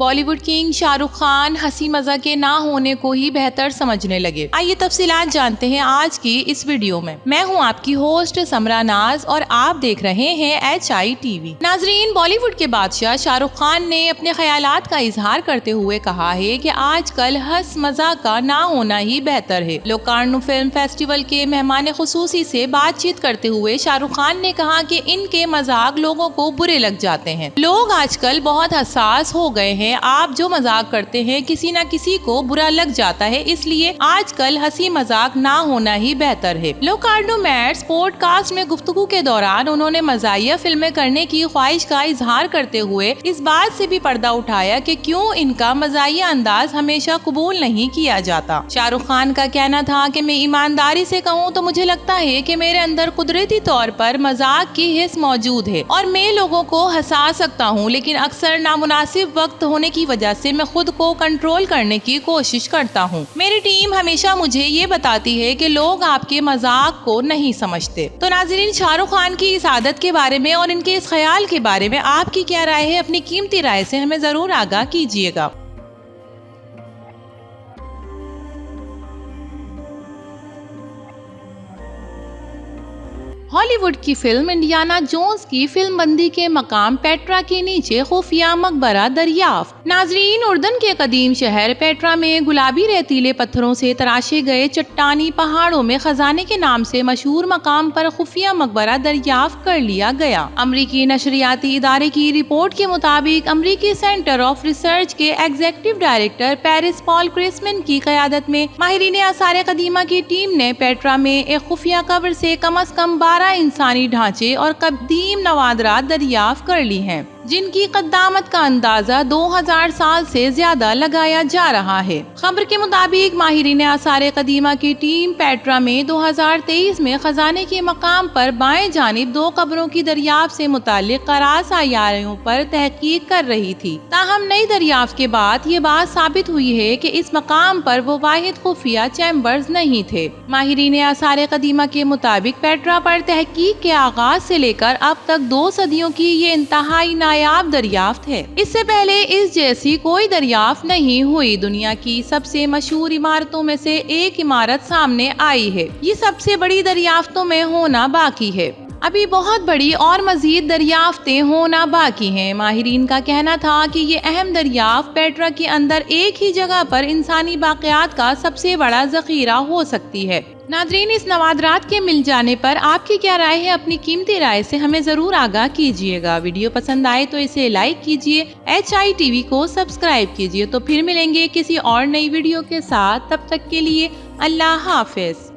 Bollywood king Shahrukh Khan हंसी मजाक के ना होने को ही बेहतर समझने लगे। आइए तफसीलात जानते हैं आज की इस वीडियो में। मैं हूं आपकी होस्ट समरा नाज और आप देख रहे हैं HITV। नाजरीन, बॉलीवुड के बादशाह शाहरुख खान ने अपने ख्यालात का इजहार करते हुए कहा है कि आजकल हंस मजाक का ना होना ही बेहतर है। लोकार्नो फिल्म फेस्टिवल के मेहमान खुसूसी से बातचीत करते हुए शाहरुख खान ने कहा कि इनके मजाक लोगों को बुरे लग जाते हैं। लोग आजकल बहुत हसास हो गए हैं। आप जो मजाक करते हैं किसी न किसी को बुरा लग जाता है, इसलिए आजकल हंसी मजाक ना होना ही बेहतर है। लोकार्नो मैट्स पॉडकास्ट में गुफ्तगू के दौरान उन्होंने मजाहिया फिल्में करने की ख्वाहिश का इजहार करते हुए इस बात से भी पर्दा उठाया कि क्यों इनका मजाहिया अंदाज हमेशा कबूल नहीं किया जाता। शाहरुख खान का कहना था कि मैं ईमानदारी से कहूँ तो मुझे लगता है कि मेरे अंदर कुदरती तौर पर मजाक की हिस्स मौजूद है और मैं लोगों को हंसा सकता हूँ, लेकिन अक्सर नामुनासिब वक्त होने की वजह से मैं खुद को कंट्रोल करने की कोशिश करता हूँ। मेरी टीम हमेशा मुझे ये बताती है कि लोग आपके मजाक को नहीं समझते। तो नाज़रीन, शाहरुख खान की इस आदत के बारे में और इनके इस ख्याल के बारे में आपकी क्या राय है? अपनी कीमती राय से हमें जरूर आगाह कीजिएगा। हॉलीवुड की फिल्म इंडियाना जोन्स की फिल्म बंदी के मकाम पेट्रा के नीचे खुफिया मकबरा दरियाफ्त। नाजरीन, उर्दन के कदीम शहर पेट्रा में गुलाबी रेतीले पत्थरों से तराशे गए चट्टानी पहाड़ों में खजाने के नाम से मशहूर मकाम पर खुफिया मकबरा दरियाफ्त कर लिया गया। अमरीकी नशरियाती इदारे की रिपोर्ट के मुताबिक अमरीकी सेंटर ऑफ रिसर्च के executive director Paris Paul Chrisman की क़यादत में माहिरीन आसार कदीमा की टीम ने पेट्रा में एक खुफिया कब्र से कम 12 इंसानी ढांचे और कदीम नवादरात दरियाफ्त कर ली हैं, जिनकी कद्दामत का अंदाजा 2000 साल से ज्यादा लगाया जा रहा है। खबर के मुताबिक माहिरीन आसार कदीमा की टीम पेट्रा में 2023 में खजाने के मकाम पर बाएं जानिब 2 कब्रों की दरियाफ्त से मुताल्लिक करास आयारियों पर तहकीक कर रही थी। ताहम नई दरियाफ्त के बाद ये बात साबित हुई है कि इस मकाम पर वो वाहिद खुफिया चैम्बर्स नहीं थे। माहिरीन आसार कदीमा के मुताबिक पेट्रा पर तहकीक के आगाज से लेकर अब तक 2 सदियों की ये इंतहाई नायाब दरियाफ्त है। इससे पहले इस जैसी कोई दरियाफ्त नहीं हुई। दुनिया की सबसे मशहूर इमारतों में से एक इमारत सामने आई है। ये सबसे बड़ी दरियाफ्तों में होना बाकी है। अभी बहुत बड़ी और मजीद दरियाफ्तें होना बाकी हैं। माहिरीन का कहना था कि ये अहम दरियाफ्त पेट्रा के अंदर एक ही जगह पर इंसानी बाक़ियात का सबसे बड़ा जखीरा हो सकती है। नाज़रीन, इस नवादरात के मिल जाने पर आपकी क्या राय है? अपनी कीमती राय से हमें जरूर आगाह कीजिएगा। वीडियो पसंद आए तो इसे लाइक कीजिए, HITV को सब्सक्राइब कीजिए। तो फिर मिलेंगे किसी और नई वीडियो के साथ। तब तक के लिए अल्लाह हाफिज।